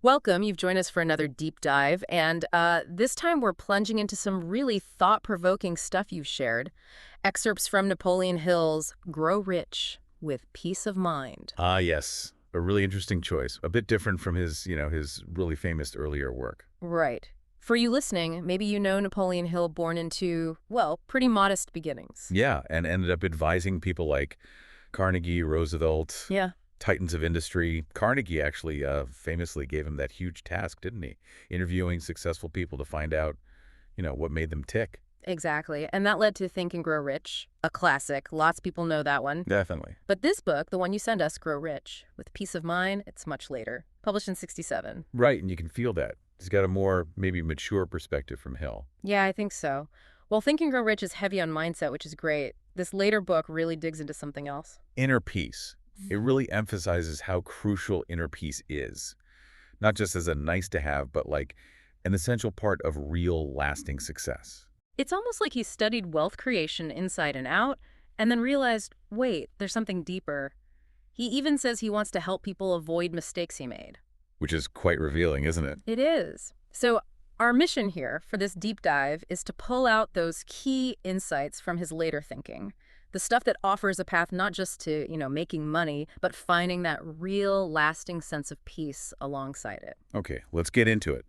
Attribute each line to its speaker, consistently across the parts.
Speaker 1: Welcome. You've joined us for another deep dive, and this time we're plunging into some really thought-provoking stuff you've shared. Excerpts from Napoleon Hill's Grow Rich with Peace of Mind.
Speaker 2: Ah, yes. A really interesting choice. A bit different from his really famous earlier work.
Speaker 1: Right. For you listening, maybe you know Napoleon Hill born into, well, pretty modest beginnings.
Speaker 2: Yeah, and ended up advising people like Carnegie, Roosevelt,
Speaker 1: Yeah.
Speaker 2: titans of industry. Carnegie actually famously gave him that huge task, didn't he? Interviewing successful people to find out, what made them tick.
Speaker 1: Exactly. And that led to Think and Grow Rich, a classic. Lots of people know that one.
Speaker 2: Definitely.
Speaker 1: But this book, the one you send us, Grow Rich with Peace of Mind, it's much later. Published in 67.
Speaker 2: Right, and you can feel that. He's got a more maybe mature perspective from Hill.
Speaker 1: Yeah, I think so. Well, Think and Grow Rich is heavy on mindset, which is great. This later book really digs into something else.
Speaker 2: Inner peace. It really emphasizes how crucial inner peace is. Not just as a nice to have, but like an essential part of real lasting success.
Speaker 1: It's almost like he studied wealth creation inside and out, and then realized, wait, there's something deeper. He even says he wants to help people avoid mistakes he made.
Speaker 2: Which is quite revealing, isn't it?
Speaker 1: It is. So our mission here for this deep dive is to pull out those key insights from his later thinking. The stuff that offers a path not just to, making money, but finding that real lasting sense of peace alongside it.
Speaker 2: Okay, let's get into it.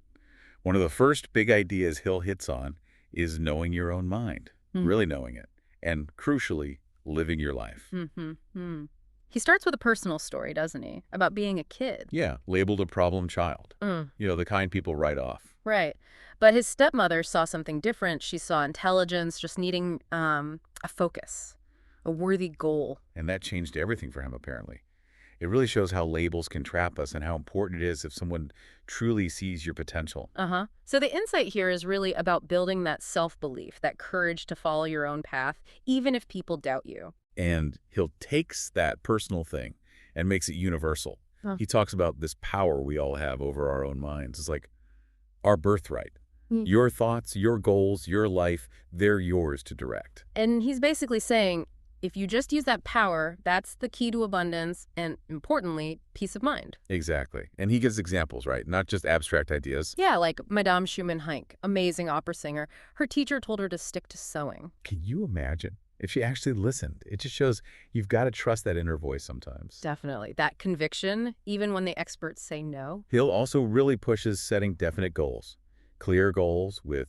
Speaker 2: One of the first big ideas Hill hits on is knowing your own mind, really knowing it, and crucially, living your life.
Speaker 1: Mm-hmm. He starts with a personal story, doesn't he? About being a kid.
Speaker 2: Yeah, labeled a problem child.
Speaker 1: Mm.
Speaker 2: The kind people write off.
Speaker 1: Right. But his stepmother saw something different. She saw intelligence, just needing a focus, a worthy goal.
Speaker 2: And that changed everything for him, apparently. It really shows how labels can trap us and how important it is if someone truly sees your potential.
Speaker 1: Uh-huh. So the insight here is really about building that self-belief, that courage to follow your own path, even if people doubt you.
Speaker 2: And Hill takes that personal thing and makes it universal.
Speaker 1: Huh.
Speaker 2: He talks about this power we all have over our own minds. It's like our birthright.
Speaker 1: Mm.
Speaker 2: Your thoughts, your goals, your life, they're yours to direct.
Speaker 1: And he's basically saying, if you just use that power, that's the key to abundance and, importantly, peace of mind.
Speaker 2: Exactly. And he gives examples, right? Not just abstract ideas.
Speaker 1: Yeah, like Madame Schumann-Heink, amazing opera singer. Her teacher told her to stick to sewing.
Speaker 2: Can you imagine if she actually listened? It just shows you've got to trust that inner voice sometimes.
Speaker 1: Definitely. That conviction, even when the experts say no.
Speaker 2: Hill also really pushes setting definite goals, clear goals with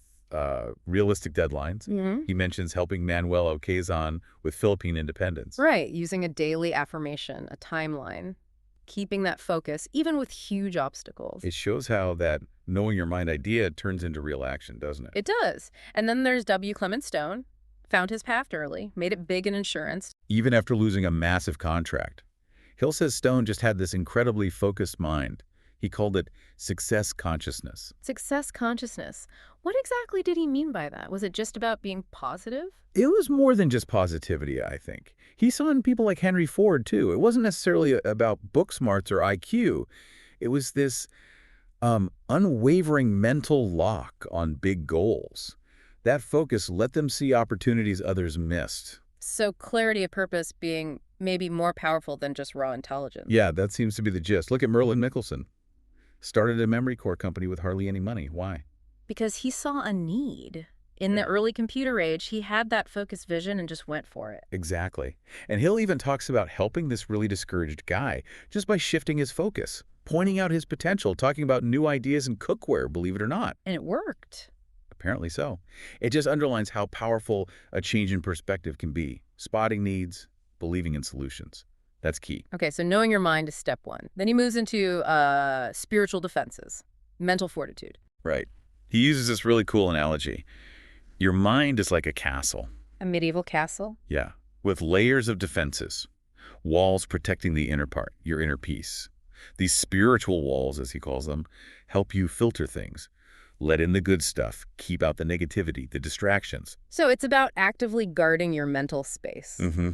Speaker 2: realistic deadlines.
Speaker 1: Mm-hmm.
Speaker 2: He mentions helping Manuel Ocasio with Philippine independence.
Speaker 1: Right, using a daily affirmation, a timeline, keeping that focus, even with huge obstacles.
Speaker 2: It shows how that knowing your mind idea turns into real action, doesn't it?
Speaker 1: It does. And then there's W. Clement Stone, found his path early, made it big in insurance.
Speaker 2: Even after losing a massive contract. Hill says Stone just had this incredibly focused mind. He called it success consciousness.
Speaker 1: Success consciousness. What exactly did he mean by that? Was it just about being positive?
Speaker 2: It was more than just positivity, I think. He saw in people like Henry Ford, too. It wasn't necessarily about book smarts or IQ. It was this unwavering mental lock on big goals. That focus let them see opportunities others missed.
Speaker 1: So clarity of purpose being maybe more powerful than just raw intelligence.
Speaker 2: Yeah, that seems to be the gist. Look at Merlin Mickelson. Started a memory core company with hardly any money. Why?
Speaker 1: Because he saw a need. In the early computer age, he had that focused vision and just went for it.
Speaker 2: Exactly. And Hill even talks about helping this really discouraged guy just by shifting his focus, pointing out his potential, talking about new ideas in cookware, believe it or not.
Speaker 1: And it worked.
Speaker 2: Apparently so. It just underlines how powerful a change in perspective can be. Spotting needs, believing in solutions. That's key.
Speaker 1: Okay, so knowing your mind is step one. Then he moves into spiritual defenses, mental fortitude.
Speaker 2: Right. He uses this really cool analogy. Your mind is like a castle.
Speaker 1: A medieval castle?
Speaker 2: Yeah. With layers of defenses. Walls protecting the inner part, your inner peace. These spiritual walls, as he calls them, help you filter things. Let in the good stuff. Keep out the negativity, the distractions.
Speaker 1: So it's about actively guarding your mental space.
Speaker 2: Mm-hmm.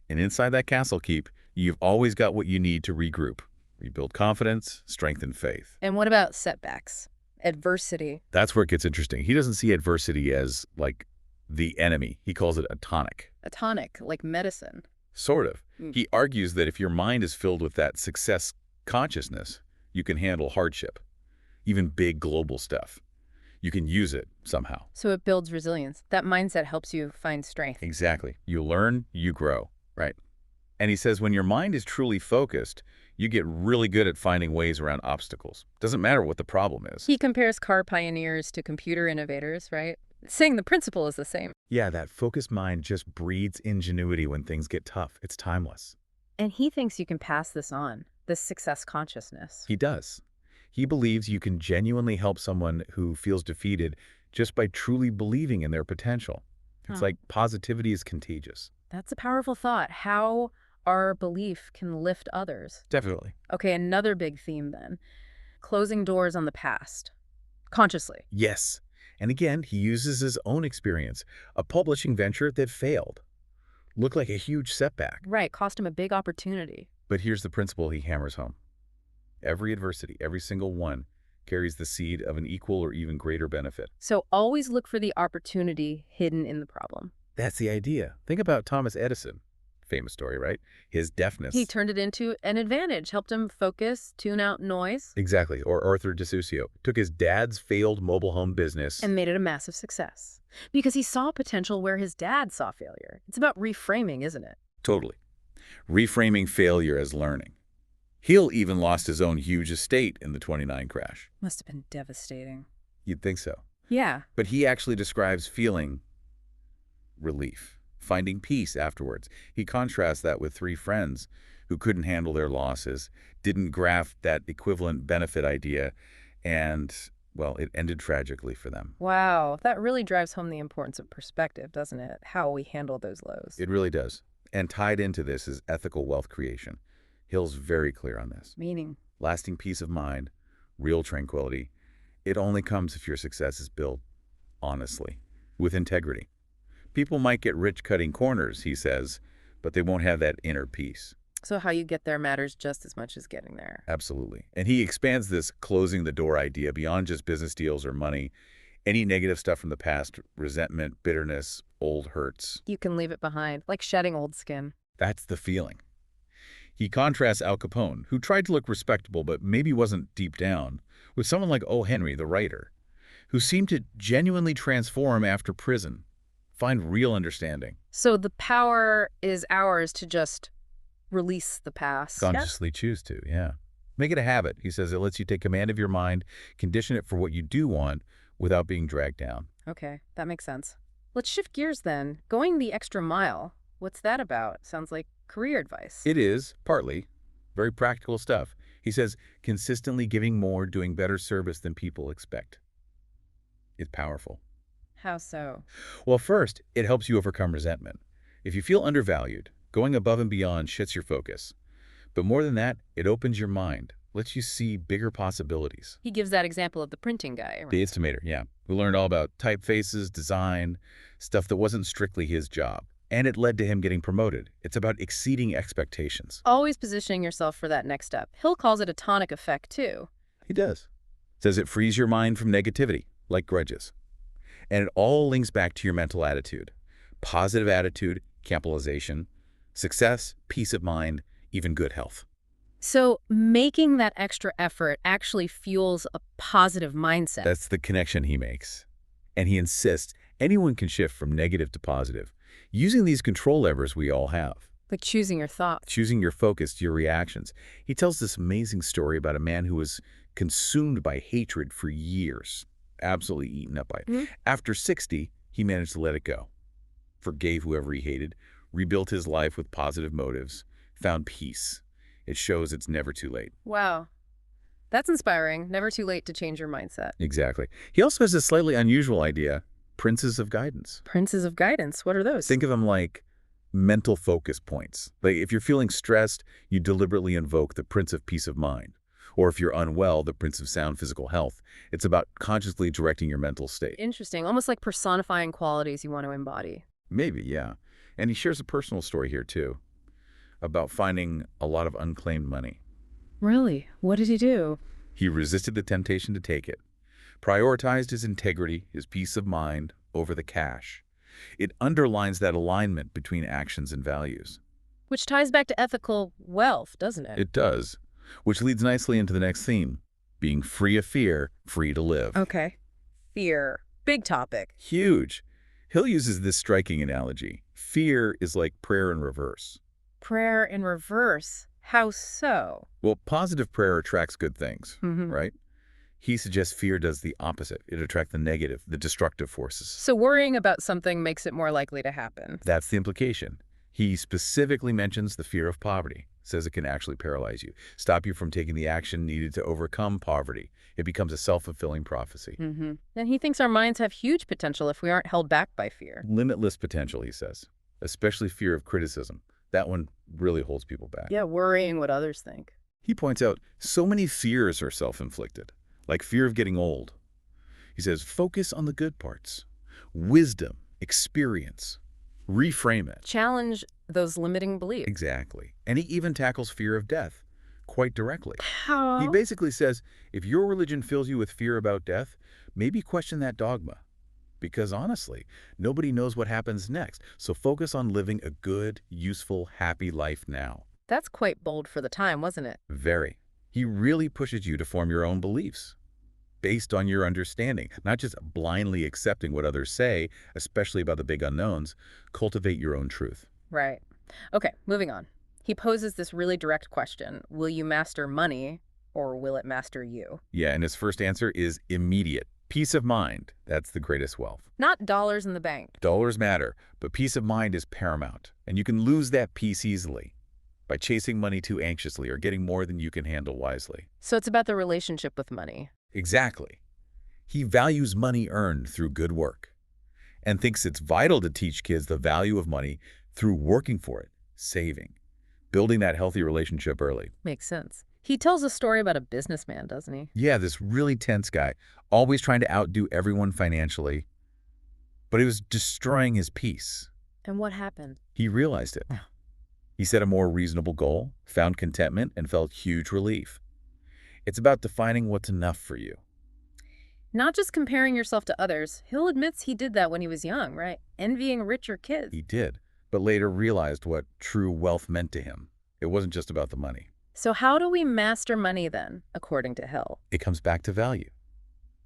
Speaker 2: And inside that castle keep, you've always got what you need to regroup. Rebuild confidence, strengthen faith.
Speaker 1: And what about setbacks? Adversity?
Speaker 2: That's where it gets interesting. He doesn't see adversity as, like, the enemy. He calls it a tonic.
Speaker 1: A tonic, like medicine.
Speaker 2: Sort of. He argues that if your mind is filled with that success consciousness, You can handle hardship, even big global stuff. You can use it somehow.
Speaker 1: So it builds resilience. That mindset helps you find strength.
Speaker 2: Exactly. You learn, you grow, right? And he says when your mind is truly focused, you get really good at finding ways around obstacles. Doesn't matter what the problem is.
Speaker 1: He compares car pioneers to computer innovators, right? Saying the principle is the same.
Speaker 2: Yeah, that focused mind just breeds ingenuity when things get tough. It's timeless.
Speaker 1: And he thinks you can pass this on, this success consciousness.
Speaker 2: He does. He believes you can genuinely help someone who feels defeated just by truly believing in their potential. It's
Speaker 1: Huh.
Speaker 2: like positivity is contagious.
Speaker 1: That's a powerful thought. How our belief can lift others.
Speaker 2: Definitely.
Speaker 1: Okay, another big theme then. Closing doors on the past. Consciously.
Speaker 2: Yes. And again, he uses his own experience, a publishing venture that failed. Looked like a huge setback.
Speaker 1: Right, cost him a big opportunity.
Speaker 2: But here's the principle he hammers home. Every adversity, every single one, carries the seed of an equal or even greater benefit.
Speaker 1: So always look for the opportunity hidden in the problem.
Speaker 2: That's the idea. Think about Thomas Edison. Famous story, right? His deafness.
Speaker 1: He turned it into an advantage, helped him focus, tune out noise,
Speaker 2: Exactly. Or Arthur DeSucio took his dad's failed mobile home business.
Speaker 1: and made it a massive success. Because he saw potential where his dad saw failure. It's about reframing, isn't it?
Speaker 2: Totally. Reframing failure as learning. Hill even lost his own huge estate in the '29 crash.
Speaker 1: Must have been devastating.
Speaker 2: You'd think so.
Speaker 1: Yeah.
Speaker 2: But he actually describes feeling relief, finding peace afterwards. He contrasts that with three friends who couldn't handle their losses, didn't graft that equivalent benefit idea, and, well, it ended tragically for them.
Speaker 1: Wow, that really drives home the importance of perspective, doesn't it? How we handle those lows.
Speaker 2: It really does. And tied into this is ethical wealth creation. Hill's very clear on this.
Speaker 1: Meaning,
Speaker 2: Lasting peace of mind, real tranquility, it only comes if your success is built honestly, with integrity. People might get rich cutting corners, he says, but they won't have that inner peace.
Speaker 1: so how you get there matters just as much as getting there.
Speaker 2: Absolutely. And he expands this closing the door idea beyond just business deals or money. Any negative stuff from the past, resentment, bitterness, old hurts,
Speaker 1: You can leave it behind, like shedding old skin.
Speaker 2: that's the feeling. He contrasts Al Capone, who tried to look respectable but maybe wasn't deep down, with someone like O. Henry, the writer, who seemed to genuinely transform after prison, find real understanding.
Speaker 1: So the power is ours to just release the past.
Speaker 2: Consciously choose to, yeah. Make it a habit. He says it lets you take command of your mind, condition it for what you do want without being dragged down.
Speaker 1: Okay, that makes sense. Let's shift gears then. Going the extra mile. What's that about? Sounds like career advice.
Speaker 2: It is, partly, very practical stuff. He says, consistently giving more, doing better service than people expect. It's powerful.
Speaker 1: How so?
Speaker 2: Well, first, it helps you overcome resentment. If you feel undervalued, going above and beyond shifts your focus. But more than that, it opens your mind, lets you see bigger possibilities.
Speaker 1: He gives that example of the printing guy.
Speaker 2: The estimator, yeah, who learned all about typefaces, design, stuff that wasn't strictly his job. And it led to him getting promoted. It's about exceeding expectations.
Speaker 1: Always positioning yourself for that next step. Hill calls it a tonic effect, too.
Speaker 2: He does. Says it frees your mind from negativity, like grudges. And it all links back to your mental attitude. Positive attitude, capitalization, success, peace of mind, even good health.
Speaker 1: So making that extra effort actually fuels a positive mindset.
Speaker 2: That's the connection he makes. And he insists anyone can shift from negative to positive, using these control levers we all have.
Speaker 1: Like choosing your thoughts.
Speaker 2: Choosing your focus to your reactions. He tells this amazing story about a man who was consumed by hatred for years, absolutely eaten up by it.
Speaker 1: Mhm.
Speaker 2: After 60, he managed to let it go, forgave whoever he hated, rebuilt his life with positive motives, found peace. It shows it's never too late.
Speaker 1: Wow. That's inspiring. Never too late to change your mindset.
Speaker 2: Exactly. He also has a slightly unusual idea, princes of guidance.
Speaker 1: Princes of guidance. What are those?
Speaker 2: Think of them like mental focus points. Like if you're feeling stressed, you deliberately invoke the Prince of Peace of Mind. Or if you're unwell, the Prince of Sound Physical Health. It's about consciously directing your mental state.
Speaker 1: Interesting. Almost like personifying qualities you want to embody.
Speaker 2: Maybe, yeah. And he shares a personal story here, too, about finding a lot of unclaimed money.
Speaker 1: Really? What did he do?
Speaker 2: He resisted the temptation to take it, prioritized his integrity, his peace of mind, over the cash. It underlines that alignment between actions and values.
Speaker 1: Which ties back to ethical wealth, doesn't it?
Speaker 2: It does. which leads nicely into the next theme, being free of fear, free to live.
Speaker 1: Okay. Fear. Big topic.
Speaker 2: Huge. Hill uses this striking analogy. Fear is like prayer in reverse.
Speaker 1: Prayer in reverse. How so?
Speaker 2: Well, positive prayer attracts good things,
Speaker 1: Hmm.
Speaker 2: right? He suggests fear does the opposite. It attracts the negative, the destructive forces.
Speaker 1: So worrying about something makes it more likely to happen.
Speaker 2: That's the implication. He specifically mentions the fear of poverty, says it can actually paralyze you, stop you from taking the action needed to overcome poverty. It becomes a self-fulfilling prophecy.
Speaker 1: And he thinks our minds have huge potential if we aren't held back by fear.
Speaker 2: Limitless potential, he says, especially fear of criticism. That one really holds people back.
Speaker 1: Yeah, worrying what others think.
Speaker 2: He points out so many fears are self-inflicted, like fear of getting old. He says, focus on the good parts. Wisdom, experience, reframe it.
Speaker 1: Challenge those limiting beliefs.
Speaker 2: Exactly. And he even tackles fear of death quite directly.
Speaker 1: How?
Speaker 2: He basically says, if your religion fills you with fear about death, maybe question that dogma. Because honestly, nobody knows what happens next. So focus on living a good, useful, happy life now.
Speaker 1: That's quite bold for the time, wasn't it?
Speaker 2: Very. He really pushes you to form your own beliefs based on your understanding, not just blindly accepting what others say, especially about the big unknowns. Cultivate your own truth.
Speaker 1: Right. Okay, moving on. He poses this really direct question. Will you master money or will it master you?
Speaker 2: Yeah, and his first answer is immediate. Peace of mind. That's the greatest wealth.
Speaker 1: Not dollars in the bank.
Speaker 2: Dollars matter, but peace of mind is paramount. And you can lose that peace easily by chasing money too anxiously or getting more than you can handle wisely.
Speaker 1: So it's about the relationship with money.
Speaker 2: Exactly. He values money earned through good work and thinks it's vital to teach kids the value of money through working for it, saving, building that healthy relationship early.
Speaker 1: Makes sense. He tells a story about a businessman, doesn't he?
Speaker 2: Yeah, this really tense guy, always trying to outdo everyone financially, but he was destroying his peace.
Speaker 1: And what happened?
Speaker 2: He realized it. He set a more reasonable goal, found contentment, and felt huge relief. It's about defining what's enough for you.
Speaker 1: Not just comparing yourself to others. Hill admits he did that when he was young, right? Envying richer kids.
Speaker 2: He did, but later realized what true wealth meant to him. It wasn't just about the money.
Speaker 1: So how do we master money then, according to Hill?
Speaker 2: It comes back to value,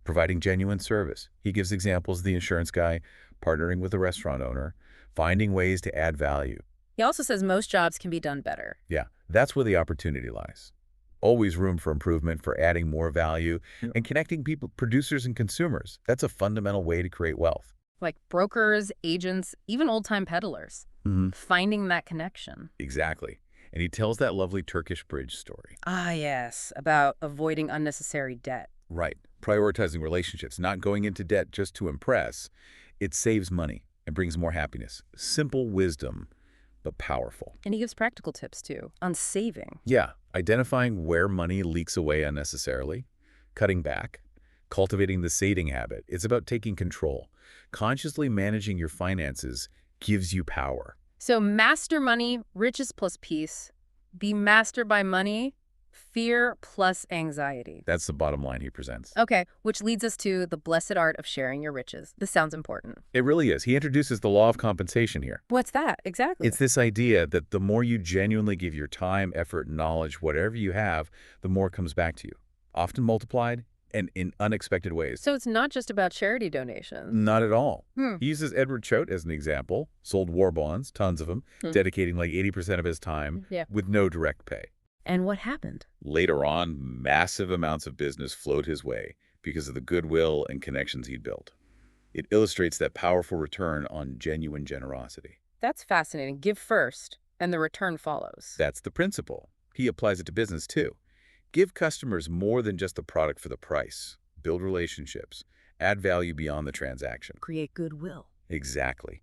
Speaker 2: providing genuine service. He gives examples of the insurance guy, partnering with a restaurant owner, finding ways to add value.
Speaker 1: He also says most jobs can be done better.
Speaker 2: Yeah, that's where the opportunity lies. Always room for improvement, for adding more value, and connecting people, producers and consumers. That's a fundamental way to create wealth.
Speaker 1: Like brokers, agents, even old-time peddlers. Finding that connection.
Speaker 2: Exactly. And he tells that lovely Turkish bridge story.
Speaker 1: Ah, yes, about avoiding unnecessary debt.
Speaker 2: Right. Prioritizing relationships, not going into debt just to impress. It saves money and brings more happiness. Simple wisdom, but powerful.
Speaker 1: And he gives practical tips, too, on saving.
Speaker 2: Yeah. Identifying where money leaks away unnecessarily, cutting back, cultivating the saving habit. It's about taking control. Consciously managing your finances gives you power.
Speaker 1: So master money, riches plus peace. Be mastered by money, fear plus anxiety.
Speaker 2: That's the bottom line he presents.
Speaker 1: Okay, which leads us to the blessed art of sharing your riches. This sounds important.
Speaker 2: It really is. He introduces the law of compensation here.
Speaker 1: What's that? Exactly.
Speaker 2: It's this idea that the more you genuinely give your time, effort, knowledge, whatever you have, the more comes back to you, often multiplied and in unexpected ways.
Speaker 1: So it's not just about charity donations.
Speaker 2: Not at all.
Speaker 1: Hmm.
Speaker 2: He uses Edward Choate as an example, sold war bonds, tons of them, dedicating like 80% of his time with no direct pay.
Speaker 1: And what happened?
Speaker 2: Later on, massive amounts of business flowed his way because of the goodwill and connections he'd built. It illustrates that powerful return on genuine generosity.
Speaker 1: That's fascinating. Give first, and the return follows.
Speaker 2: That's the principle. He applies it to business too. Give customers more than just the product for the price. Build relationships. Add value beyond the transaction.
Speaker 1: Create goodwill.
Speaker 2: Exactly.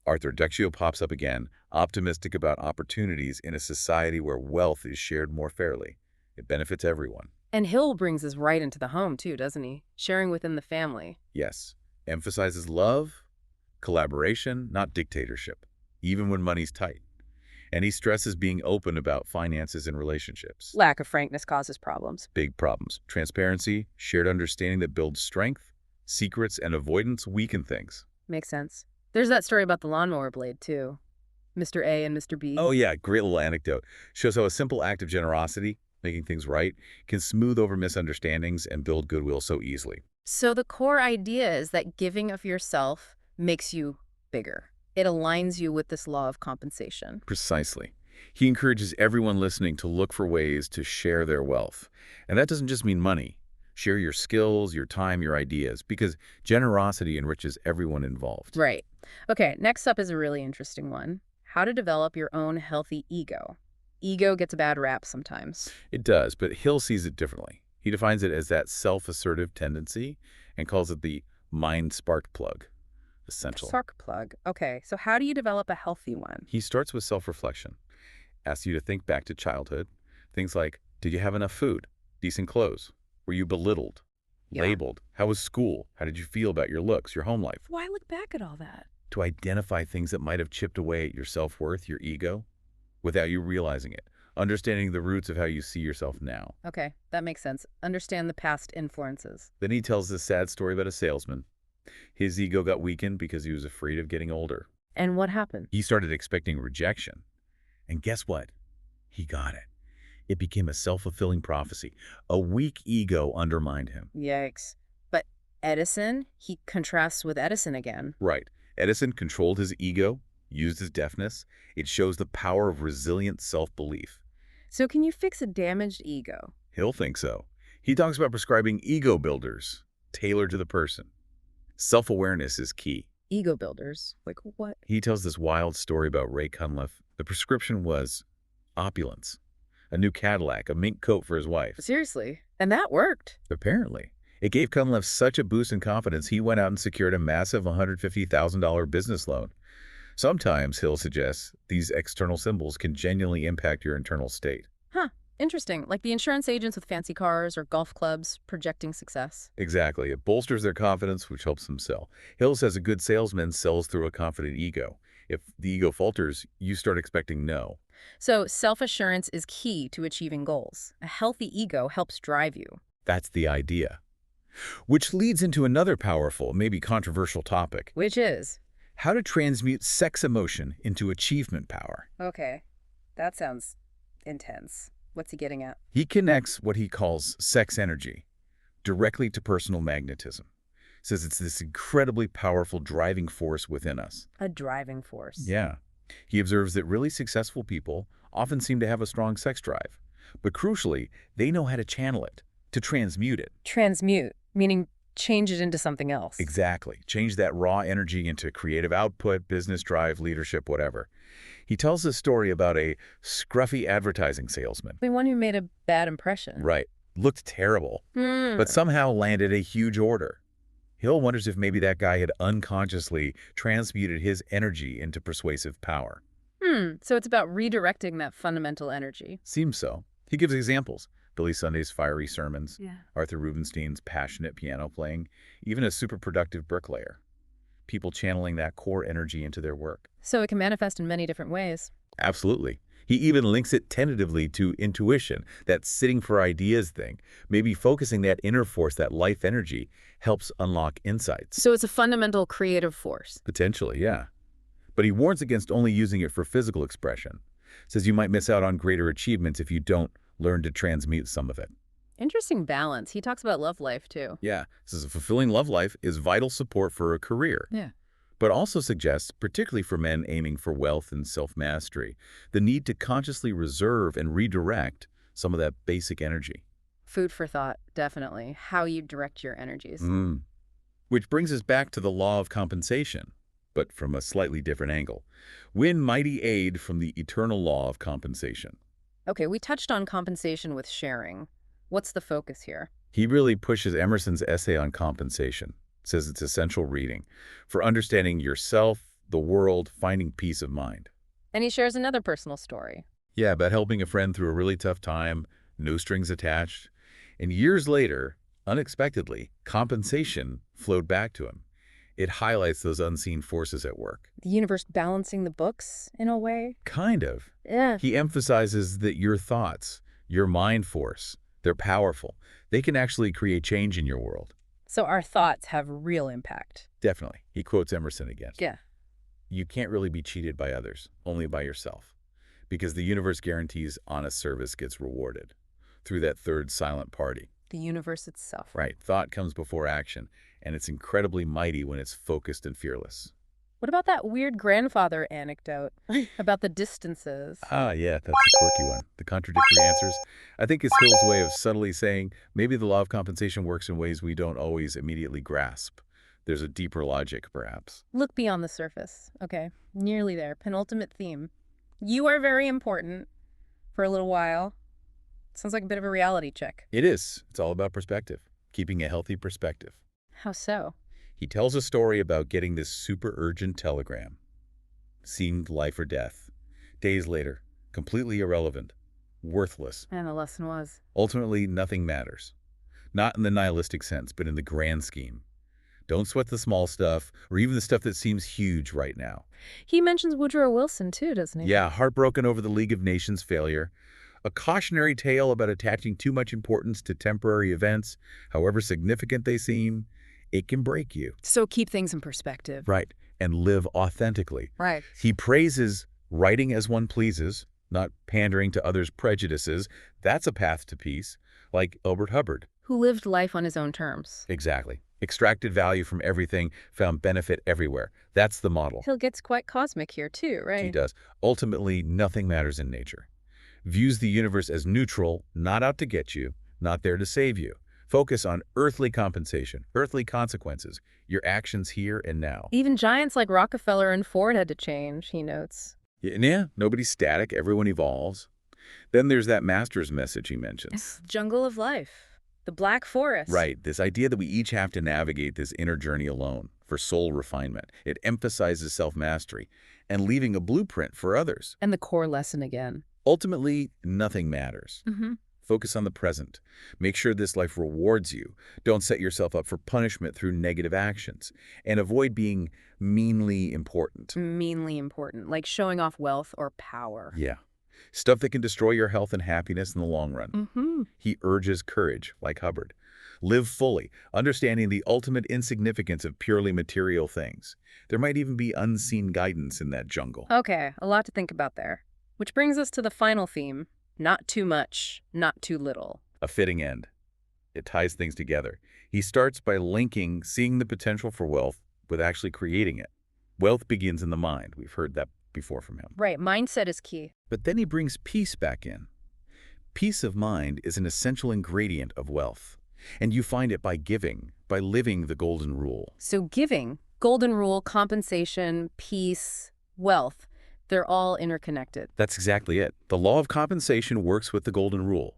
Speaker 2: Arthur Duccio pops up again, optimistic about opportunities in a society where wealth is shared more fairly. It benefits everyone.
Speaker 1: And Hill brings us right into the home, too, doesn't he? Sharing within the family.
Speaker 2: Yes. Emphasizes love, collaboration, not dictatorship, even when money's tight. And he stresses being open about finances and relationships.
Speaker 1: Lack of frankness causes problems.
Speaker 2: Big problems. Transparency, shared understanding that builds strength, secrets, and avoidance weaken things.
Speaker 1: Makes sense. There's that story about the lawnmower blade, too. Mr. A and Mr. B.
Speaker 2: Oh yeah, great little anecdote. Shows how a simple act of generosity, making things right, can smooth over misunderstandings and build goodwill so easily.
Speaker 1: So the core idea is that giving of yourself makes you bigger. It aligns you with this law of compensation.
Speaker 2: Precisely. He encourages everyone listening to look for ways to share their wealth. And that doesn't just mean money. Share your skills, your time, your ideas, because generosity enriches everyone involved.
Speaker 1: Right. Okay, next up is a really interesting one. How to develop your own healthy ego. Ego gets a bad rap sometimes.
Speaker 2: It does, but Hill sees it differently. He defines it as that self-assertive tendency and calls it the mind spark plug. Essential.
Speaker 1: Spark plug. Okay, so how do you develop a healthy one?
Speaker 2: He starts with self-reflection, asks you to think back to childhood. Things like, did you have enough food? Decent clothes? Were you belittled?
Speaker 1: Yeah.
Speaker 2: Labeled? How was school? How did you feel about your looks, your home life?
Speaker 1: Why look back at all that?
Speaker 2: To identify things that might have chipped away at your self-worth, your ego, without you realizing it. Understanding the roots of how you see yourself now.
Speaker 1: Okay, that makes sense. Understand the past influences.
Speaker 2: Then he tells this sad story about a salesman. His ego got weakened because he was afraid of getting older.
Speaker 1: And what happened?
Speaker 2: He started expecting rejection. And guess what? He got it. It became a self-fulfilling prophecy. A weak ego undermined him.
Speaker 1: Yikes. But Edison, he contrasts with Edison again.
Speaker 2: Right. Edison controlled his ego, used his deafness. It shows the power of resilient self-belief.
Speaker 1: So can you fix a damaged ego?
Speaker 2: He'll think so. He talks about prescribing ego builders, tailored to the person. Self-awareness is key.
Speaker 1: Ego builders? Like what?
Speaker 2: He tells this wild story about Ray Cunliffe. The prescription was opulence, a new Cadillac, a mink coat for his wife.
Speaker 1: Seriously? And that worked?
Speaker 2: Apparently. It gave Cunliffe such a boost in confidence, he went out and secured a massive $150,000 business loan. Sometimes, Hill suggests, these external symbols can genuinely impact your internal state.
Speaker 1: Huh. Interesting. Like the insurance agents with fancy cars or golf clubs projecting success.
Speaker 2: Exactly. It bolsters their confidence, which helps them sell. Hill says a good salesman sells through a confident ego. If the ego falters, you start expecting no.
Speaker 1: So self-assurance is key to achieving goals. A healthy ego helps drive you.
Speaker 2: That's the idea. Which leads into another powerful, maybe controversial topic.
Speaker 1: Which is?
Speaker 2: How to transmute sex emotion into achievement power.
Speaker 1: Okay. That sounds intense. What's he getting at?
Speaker 2: He connects what he calls sex energy directly to personal magnetism. Says it's this incredibly powerful driving force within us.
Speaker 1: A driving force.
Speaker 2: Yeah. He observes that really successful people often seem to have a strong sex drive. But crucially, they know how to channel it, to transmute it.
Speaker 1: Transmute, meaning change it into something else.
Speaker 2: Exactly. Change that raw energy into creative output, business drive, leadership, whatever. He tells a story about a scruffy advertising salesman.
Speaker 1: The one who made a bad impression.
Speaker 2: Right. Looked terrible, but somehow landed a huge order. Hill wonders if maybe that guy had unconsciously transmuted his energy into persuasive power.
Speaker 1: So it's about redirecting that fundamental energy.
Speaker 2: Seems so. He gives examples. Billy Sunday's fiery sermons,
Speaker 1: Yeah.
Speaker 2: Arthur Rubinstein's passionate piano playing, even a super productive bricklayer. People channeling that core energy into their work.
Speaker 1: So it can manifest in many different ways.
Speaker 2: Absolutely. He even links it tentatively to intuition, that sitting for ideas thing. Maybe focusing that inner force, that life energy, helps unlock insights.
Speaker 1: So it's a fundamental creative force.
Speaker 2: Potentially, yeah. But he warns against only using it for physical expression. Says you might miss out on greater achievements if you don't learn to transmute some of it.
Speaker 1: Interesting balance. He talks about love life, too.
Speaker 2: Yeah, says a fulfilling love life is vital support for a career.
Speaker 1: Yeah.
Speaker 2: But also suggests, particularly for men aiming for wealth and self-mastery, the need to consciously reserve and redirect some of that basic energy.
Speaker 1: Food for thought, definitely. How you direct your energies.
Speaker 2: Which brings us back to the law of compensation, but from a slightly different angle. Win mighty aid from the eternal law of compensation.
Speaker 1: Okay, we touched on compensation with sharing. What's the focus here?
Speaker 2: He really pushes Emerson's essay on compensation. Says it's essential reading for understanding yourself, the world, finding peace of mind.
Speaker 1: And he shares another personal story.
Speaker 2: Yeah, about helping a friend through a really tough time, no strings attached. And years later, unexpectedly, compensation flowed back to him. It highlights those unseen forces at work.
Speaker 1: The universe balancing the books, in a way?
Speaker 2: Kind of.
Speaker 1: Yeah.
Speaker 2: He emphasizes that your thoughts, your mind force, they're powerful. They can actually create change in your world.
Speaker 1: So our thoughts have real impact.
Speaker 2: Definitely. He quotes Emerson again.
Speaker 1: Yeah.
Speaker 2: You can't really be cheated by others, only by yourself. Because the universe guarantees honest service gets rewarded. through that third silent party.
Speaker 1: The universe itself.
Speaker 2: Right. Thought comes before action, and it's incredibly mighty when it's focused and fearless.
Speaker 1: What about that weird grandfather anecdote about the distances?
Speaker 2: Ah, yeah, that's a quirky one. The contradictory answers. I think it's Hill's way of subtly saying maybe the law of compensation works in ways we don't always immediately grasp. There's a deeper logic, perhaps.
Speaker 1: Look beyond the surface. Okay, nearly there. Penultimate theme. You are very important for a little while. Sounds like a bit of a reality check.
Speaker 2: It is. It's all about perspective, keeping a healthy perspective.
Speaker 1: How so?
Speaker 2: He tells a story about getting this super urgent telegram. Seemed life or death. Days later, completely irrelevant, worthless.
Speaker 1: And the lesson was?
Speaker 2: Ultimately, nothing matters. Not in the nihilistic sense, but in the grand scheme. Don't sweat the small stuff, or even the stuff that seems huge right now.
Speaker 1: He mentions Woodrow Wilson, too, doesn't he?
Speaker 2: Yeah, heartbroken over the League of Nations failure. A cautionary tale about attaching too much importance to temporary events, however significant they seem. It can break you.
Speaker 1: So keep things in perspective.
Speaker 2: Right, and live authentically.
Speaker 1: Right.
Speaker 2: He praises writing as one pleases, not pandering to others' prejudices. That's a path to peace, like Elbert Hubbard.
Speaker 1: Who lived life on his own terms.
Speaker 2: Exactly. Extracted value from everything, found benefit everywhere. That's the model.
Speaker 1: Hill gets quite cosmic here, too, right?
Speaker 2: He does. Ultimately, nothing matters in nature. Views the universe as neutral, not out to get you, not there to save you. Focus on earthly compensation, earthly consequences, your actions here and now.
Speaker 1: Even giants like Rockefeller and Ford had to change, he notes.
Speaker 2: Yeah, nobody's static. Everyone evolves. Then there's that master's message he mentions.
Speaker 1: Jungle of life. The Black Forest.
Speaker 2: Right, this idea that we each have to navigate this inner journey alone for soul refinement. It emphasizes self-mastery and leaving a blueprint for others.
Speaker 1: And the core lesson again.
Speaker 2: Ultimately, nothing matters. Focus on the present. Make sure this life rewards you. Don't set yourself up for punishment through negative actions. And avoid being meanly important.
Speaker 1: Meanly important, like showing off wealth or power.
Speaker 2: Yeah. Stuff that can destroy your health and happiness in the long run. He urges courage, like Hubbard. Live fully, understanding the ultimate insignificance of purely material things. There might even be unseen guidance in that jungle.
Speaker 1: Okay, a lot to think about there. Which brings us to the final theme. Not too much, not too little.
Speaker 2: A fitting end. It ties things together. He starts by linking seeing the potential for wealth with actually creating it. Wealth begins in the mind. We've heard that before from him.
Speaker 1: Right, mindset is key.
Speaker 2: But then he brings peace back in. Peace of mind is an essential ingredient of wealth. And you find it by giving, by living the golden rule.
Speaker 1: So giving, golden rule, compensation, peace, wealth, they're all interconnected.
Speaker 2: That's exactly it. The law of compensation works with the golden rule.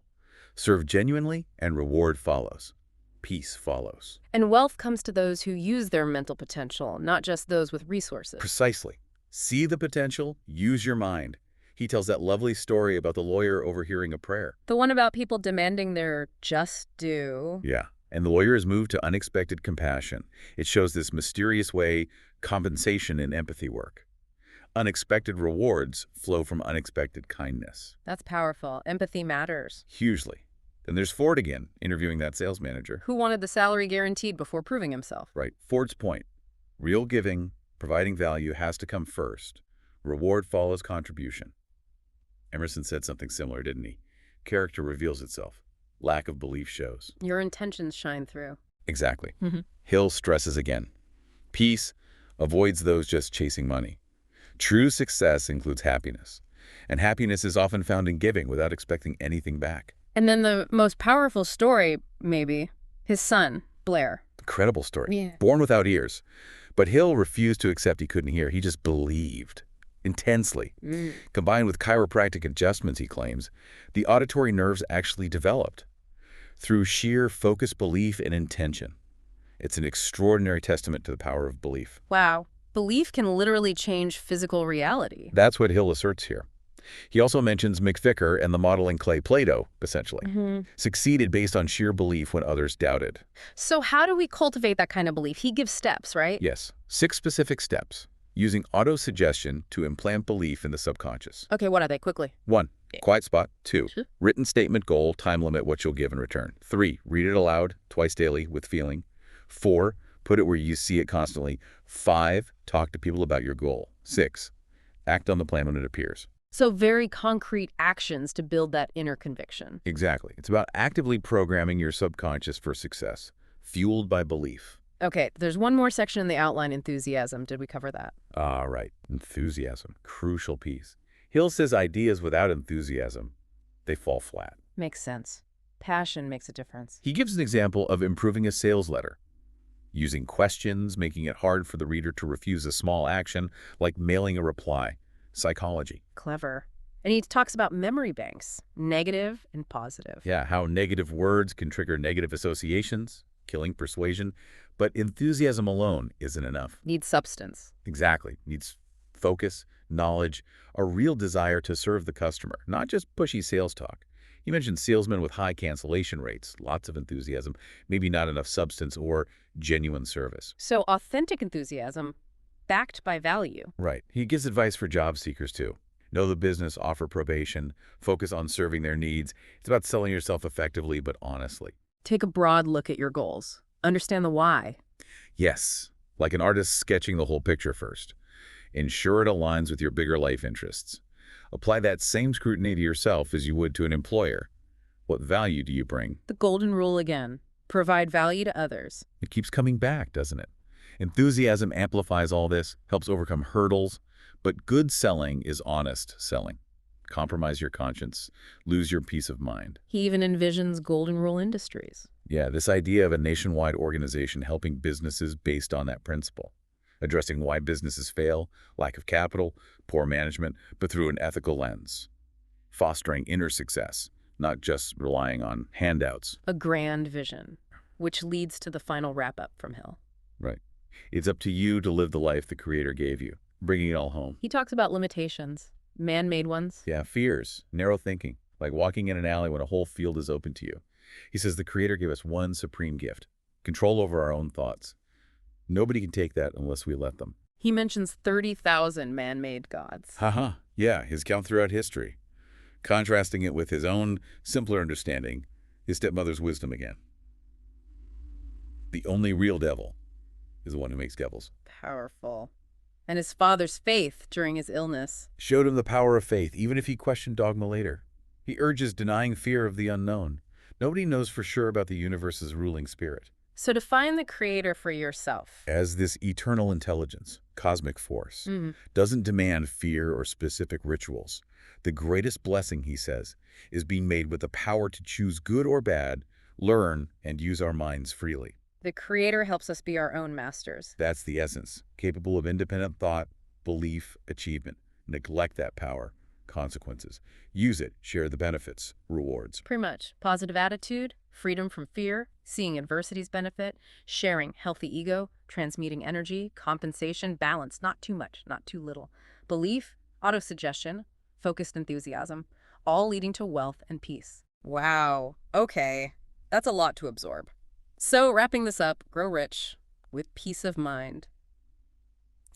Speaker 2: Serve genuinely and reward follows. Peace follows.
Speaker 1: And wealth comes to those who use their mental potential, not just those with resources.
Speaker 2: Precisely. See the potential, use your mind. He tells that lovely story about the lawyer overhearing a prayer.
Speaker 1: The one about people demanding their just due.
Speaker 2: Yeah. And the lawyer is moved to unexpected compassion. It shows this mysterious way compensation and empathy work. Unexpected rewards flow from unexpected kindness.
Speaker 1: That's powerful. Empathy matters.
Speaker 2: Hugely. Then there's Ford again, interviewing that sales manager.
Speaker 1: Who wanted the salary guaranteed before proving himself?
Speaker 2: Right. Ford's point. Real giving, providing value has to come first. Reward follows contribution. Emerson said something similar, didn't he? Character reveals itself. Lack of belief shows.
Speaker 1: Your intentions shine through.
Speaker 2: Exactly. Hill stresses again. Peace avoids those just chasing money. True success includes happiness. And happiness is often found in giving without expecting anything back.
Speaker 1: And then the most powerful story, maybe, his son, Blair.
Speaker 2: Incredible story.
Speaker 1: Yeah.
Speaker 2: Born without ears. But Hill refused to accept he couldn't hear. He just believed. Intensely. Combined with chiropractic adjustments, he claims, the auditory nerves actually developed through sheer focused belief and intention. It's an extraordinary testament to the power of belief.
Speaker 1: Wow. Belief can literally change physical reality.
Speaker 2: That's what Hill asserts here. He also mentions McVicker and the modeling clay Play-Doh, essentially. Succeeded based on sheer belief when others doubted.
Speaker 1: So how do we cultivate that kind of belief? He gives steps, right?
Speaker 2: Yes, 6 specific steps. Using auto-suggestion to implant belief in the subconscious.
Speaker 1: Okay, what are they? Quickly.
Speaker 2: 1. Quiet spot. 2. Written statement goal, time limit, what you'll give in return. 3. Read it aloud, twice daily, with feeling. 4. Put it where you see it constantly. 5. Talk to people about your goal. 6. Act on the plan when it appears.
Speaker 1: So very concrete actions to build that inner conviction.
Speaker 2: Exactly. It's about actively programming your subconscious for success, fueled by belief.
Speaker 1: Okay, there's one more section in the outline, enthusiasm. Did we cover that?
Speaker 2: Ah, right. Enthusiasm. Crucial piece. Hill says ideas without enthusiasm, they fall flat.
Speaker 1: Makes sense. Passion makes a difference.
Speaker 2: He gives an example of improving a sales letter, using questions, making it hard for the reader to refuse a small action, like mailing a reply. Psychology.
Speaker 1: Clever. And he talks about memory banks, negative and positive.
Speaker 2: Yeah, how negative words can trigger negative associations, killing persuasion, but enthusiasm alone isn't enough.
Speaker 1: Needs substance.
Speaker 2: Exactly. Needs focus, knowledge, a real desire to serve the customer, not just pushy sales talk. He mentioned salesmen with high cancellation rates, lots of enthusiasm, maybe not enough substance or genuine service.
Speaker 1: So authentic enthusiasm, backed by value.
Speaker 2: Right. He gives advice for job seekers, too. Know the business, offer probation, focus on serving their needs. It's about selling yourself effectively but honestly.
Speaker 1: Take a broad look at your goals. Understand the why.
Speaker 2: Yes, like an artist sketching the whole picture first. Ensure it aligns with your bigger life interests. Apply that same scrutiny to yourself as you would to an employer. What value do you bring?
Speaker 1: The golden rule again. Provide value to others.
Speaker 2: It keeps coming back, doesn't it? Enthusiasm amplifies all this, helps overcome hurdles, but good selling is honest selling. Compromise your conscience, lose your peace of mind.
Speaker 1: He even envisions golden rule industries.
Speaker 2: Yeah, this idea of a nationwide organization helping businesses based on that principle. Addressing why businesses fail, lack of capital, poor management, but through an ethical lens. Fostering inner success, not just relying on handouts.
Speaker 1: A grand vision, which leads to the final wrap-up from Hill.
Speaker 2: Right. It's up to you to live the life the Creator gave you, bringing it all home.
Speaker 1: He talks about limitations, man-made ones.
Speaker 2: Yeah, fears, narrow thinking, like walking in an alley when a whole field is open to you. He says the Creator gave us one supreme gift, control over our own thoughts. Nobody can take that unless we let them.
Speaker 1: He mentions 30,000 man-made gods.
Speaker 2: Haha, yeah, his count throughout history. Contrasting it with his own simpler understanding, his stepmother's wisdom again. The only real devil is the one who makes devils.
Speaker 1: Powerful. And his father's faith during his illness.
Speaker 2: Showed him the power of faith, even if he questioned dogma later. He urges denying fear of the unknown. Nobody knows for sure about the universe's ruling spirit.
Speaker 1: So define the Creator for yourself.
Speaker 2: As this eternal intelligence, cosmic force, doesn't demand fear or specific rituals. The greatest blessing, he says, is being made with the power to choose good or bad, learn, and use our minds freely.
Speaker 1: The Creator helps us be our own masters.
Speaker 2: That's the essence, capable of independent thought, belief, achievement. Neglect that power, consequences. Use it, share the benefits, rewards.
Speaker 1: Pretty much. Positive attitude, freedom from fear, seeing adversity's benefit, sharing healthy ego, transmuting energy, compensation, balance, not too much, not too little. Belief, autosuggestion, focused enthusiasm, all leading to wealth and peace. Wow. Okay. That's a lot to absorb. So wrapping this up, grow rich with peace of mind.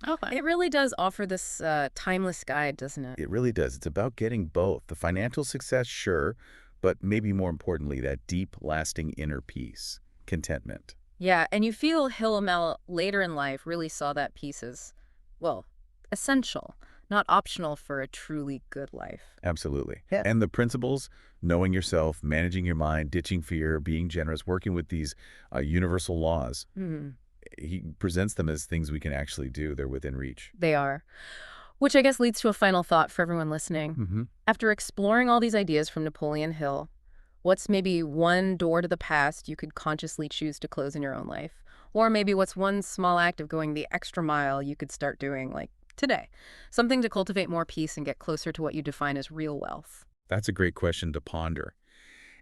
Speaker 2: Okay.
Speaker 1: It really does offer this timeless guide, doesn't it?
Speaker 2: It really does. It's about getting both. The financial success, sure, but maybe more importantly, that deep, lasting inner peace, contentment.
Speaker 1: Yeah, and you feel Hillel later in life really saw that peace as, well, essential, not optional for a truly good life.
Speaker 2: Absolutely.
Speaker 1: Yeah.
Speaker 2: And the principles, knowing yourself, managing your mind, ditching fear, being generous, working with these universal laws. He presents them as things we can actually do. They're within reach.
Speaker 1: They are. Which I guess leads to a final thought for everyone listening. After exploring all these ideas from Napoleon Hill, what's maybe one door to the past you could consciously choose to close in your own life? Or maybe what's one small act of going the extra mile you could start doing, like today? Something to cultivate more peace and get closer to what you define as real wealth.
Speaker 2: That's a great question to ponder.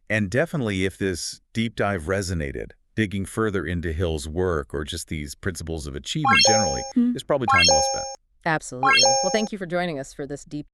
Speaker 2: And definitely if this deep dive resonated, digging further into Hill's work or just these principles of achievement generally is probably time well spent.
Speaker 1: Absolutely. Well, thank you for joining us for this deep